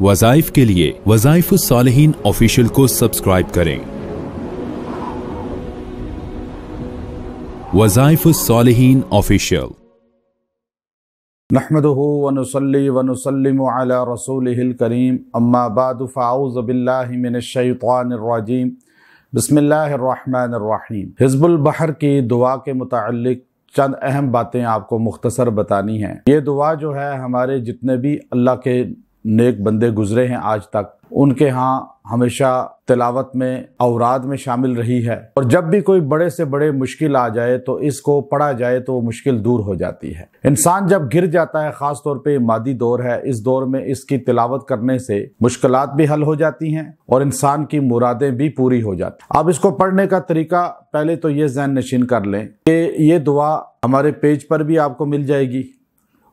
वज़ाइफ के लिए वज़ाइफुस्सालिहीन ऑफिशियल को सब्सक्राइब करें। वज़ाइफुस्सालिहीन ऑफिशियल। नहमदुहु व नुसल्ली व नुसल्लिमु अला रसूलिहिल करीम, अम्मा बादु फ़अऊज़ु बिल्लाहि मिनश शैतानिर रजीम, बिस्मिल्लाहिर रहमानिर रहीम। हिज़्बुल बहर की दुआ के मुताल्लिक़ चंद अहम बातें आपको मुख्तसर बतानी हैं। ये दुआ जो है हमारे जितने भी अल्लाह के नेक बंदे गुजरे हैं आज तक, उनके यहाँ हमेशा तिलावत में औराद में शामिल रही है। और जब भी कोई बड़े से बड़े मुश्किल आ जाए तो इसको पढ़ा जाए तो मुश्किल दूर हो जाती है। इंसान जब गिर जाता है, ख़ास तौर पे मादी दौर है, इस दौर में इसकी तिलावत करने से मुश्किलात भी हल हो जाती हैं और इंसान की मुरादें भी पूरी हो जाती हैं। अब इसको पढ़ने का तरीका पहले तो ये ज़हन नशीन कर लें कि ये दुआ हमारे पेज पर भी आपको मिल जाएगी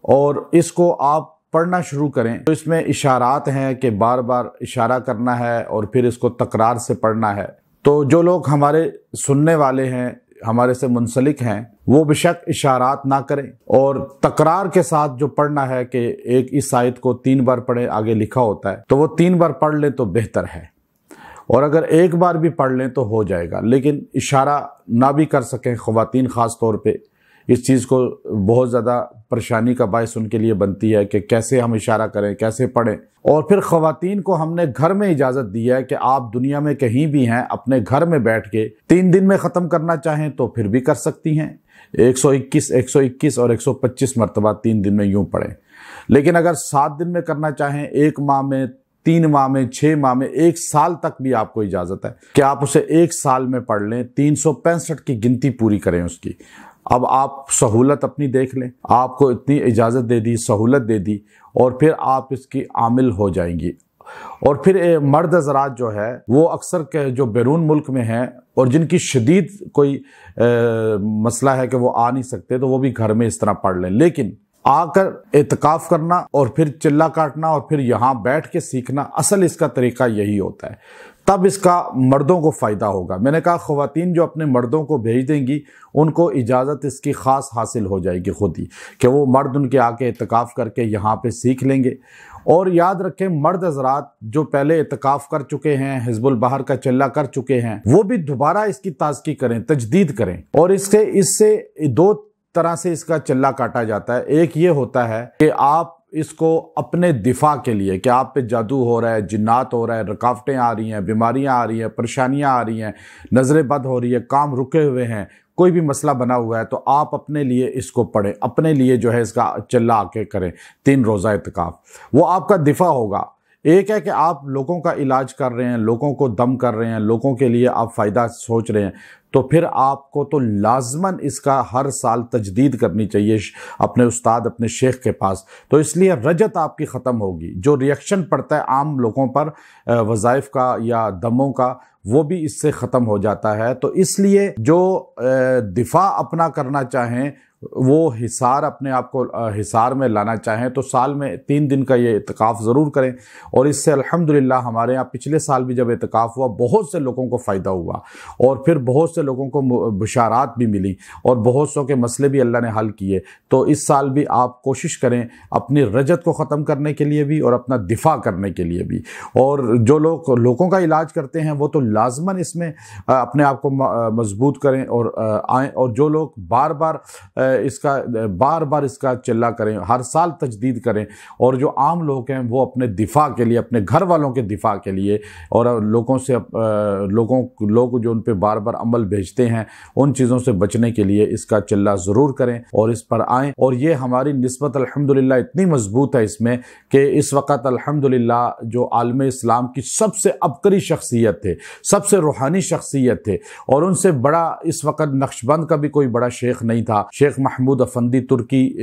और इसको आप पढ़ना शुरू करें तो इसमें इशारात हैं कि बार बार इशारा करना है और फिर इसको तकरार से पढ़ना है। तो जो लोग हमारे सुनने वाले हैं, हमारे से मुंसलिक हैं, वो बेशक इशारात ना करें और तकरार के साथ जो पढ़ना है कि एक इस आयत को 3 बार पढ़े, आगे लिखा होता है, तो वो 3 बार पढ़ लें तो बेहतर है। और अगर एक बार भी पढ़ लें तो हो जाएगा, लेकिन इशारा ना भी कर सकें ख़वातीन ख़ास तौर पे, इस चीज़ को बहुत ज़्यादा परेशानी का बायस उनके लिए बनती है कि कैसे हम इशारा करें, कैसे पढ़ें। और फिर ख़वातीन को हमने घर में इजाज़त दी है कि आप दुनिया में कहीं भी हैं, अपने घर में बैठ के 3 दिन में ख़त्म करना चाहें तो फिर भी कर सकती हैं। 121 और 125 मरतबा 3 दिन में यूँ पढ़ें। लेकिन अगर 7 दिन में करना चाहें, 1 माह में, 3 माह में, 6 माह में, 1 साल तक भी आपको इजाज़त है कि आप उसे 1 साल में पढ़ लें। 365 की गिनती पूरी करें उसकी। अब आप सहूलत अपनी देख लें, आपको इतनी इजाज़त दे दी, सहूलत दे दी और फिर आप इसकी आमिल हो जाएंगी। और फिर मर्द हज़रात जो है वो अक्सर के जो बैरून मुल्क में हैं और जिनकी शदीद कोई मसला है कि वो आ नहीं सकते, तो वो भी घर में इस तरह पढ़ लें। लेकिन आकर एतकाफ़ करना और फिर चिल्ला काटना और फिर यहाँ बैठ के सीखना, असल इसका तरीका यही होता है। तब इसका मर्दों को फ़ायदा होगा। मैंने कहा ख़वातीन जो अपने मर्दों को भेज देंगी उनको इजाज़त इसकी ख़ास हासिल हो जाएगी खुद ही, कि वो मर्द उनके आके एतकाफ़ करके यहाँ पे सीख लेंगे। और याद रखें, मर्द हज़रात जो पहले एतकाफ़ कर चुके हैं, हिज़्बुल बहर का चिल्ला कर चुके हैं, वो भी दोबारा इसकी ताज़गी करें, तजदीद करें। और इससे 2 तरह से इसका चिल्ला काटा जाता है। एक ये होता है कि आप इसको अपने दिफा के लिए, कि आप पे जादू हो रहा है, जिन्नात हो रहा है, रुकावटें आ रही हैं, बीमारियां आ रही हैं, परेशानियां आ रही हैं, नजरें बद हो रही है, काम रुके हुए हैं, कोई भी मसला बना हुआ है, तो आप अपने लिए इसको पढ़ें, अपने लिए जो है इसका चिल्ला आके करें 3 रोज़ा इत्काफ। वो आपका दिफा होगा। एक है कि आप लोगों का इलाज कर रहे हैं, लोगों को दम कर रहे हैं, लोगों के लिए आप फ़ायदा सोच रहे हैं, तो फिर आपको तो लाजमन इसका हर साल तजदीद करनी चाहिए अपने उस्ताद, अपने शेख के पास। तो इसलिए रजत आपकी ख़त्म होगी। जो रिएक्शन पड़ता है आम लोगों पर वज़ाइफ का या दमों का, वो भी इससे ख़त्म हो जाता है। तो इसलिए जो दिफा अपना करना चाहें, वो हिसार, अपने आप को हिसार में लाना चाहें, तो साल में 3 दिन का ये इत्काफ़ ज़रूर करें। और इससे अल्हम्दुलिल्लाह हमारे यहाँ पिछले साल भी जब इत्काफ़ हुआ, बहुत से लोगों को फ़ायदा हुआ और फिर बहुत से लोगों को बुशारात भी मिली और बहुत सौ के मसले भी अल्लाह ने हल किए। तो इस साल भी आप कोशिश करें अपनी रजत को ख़त्म करने के लिए भी और अपना दिफा करने के लिए भी। और जो लोग लोगों का इलाज करते हैं वो तो लाजमन इसमें अपने आप को मजबूत करें और आएँ। और जो लोग बार बार इसका चिल्ला करें, हर साल तजदीद करें। और जो आम लोग हैं वो अपने दिफा के लिए, अपने घर वालों के दिफा के लिए और लोग जो उन पे बार बार अमल भेजते हैं, उन चीज़ों से बचने के लिए इसका चिल्ला ज़रूर करें और इस पर आएँ। और ये हमारी निस्बत अल्हम्दुलिल्लाह इतनी मजबूत है इसमें कि इस वक़्त अल्हम्दुलिल्लाह जो आलम इस्लाम की सबसे अबकरी शख्सियत थे, सबसे रूहानी शख्सियत थे, और उनसे बड़ा इस वक़्त नक्शबंद का भी कोई बड़ा शेख नहीं था। शेख महमूद अफंदी तुर्की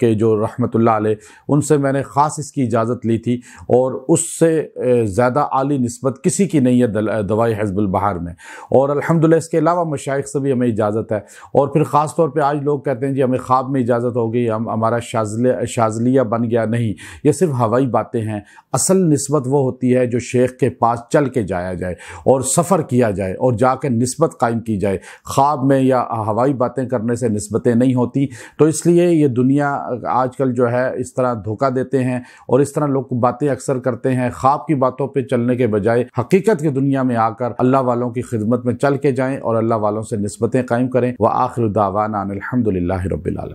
के जो रहमतुल्लाह अलैह, उनसे मैंने ख़ास इसकी इजाज़त ली थी और उससे ज़्यादा आली निस्बत किसी की नहीं है दवाई हिज़्बुल बहर में। और अल्हम्दुलिल्लाह इसके अलावा मशाइख से भी हमें इजाज़त है। और फिर ख़ास तौर पे आज लोग कहते हैं जी हमें ख्वाब में इजाज़त हो गई, हमारा शाज़लिया बन गया। नहीं, ये सिर्फ हवाई बातें हैं। असल निस्बत वो होती है जो शेख के पास चल के जाया जाए और सफ़र किया जाए और जाकर निस्बत कायम की जाए। ख्वाब में या हवाई बातें करने से निस्बतें नहीं ہوتی، تو اس لیے یہ دنیا آج کل جو ہے اس طرح دھوکہ دیتے ہیں اور اس طرح لوگ باتیں اکثر کرتے ہیں، خواب کی باتوں پہ چلنے کے بجائے حقیقت کی دنیا میں آ کر اللہ والوں کی خدمت میں چل کے جائیں اور اللہ والوں سے نسبتیں قائم کریں۔ وآخر دعوانا ان الحمد للہ رب العالمین۔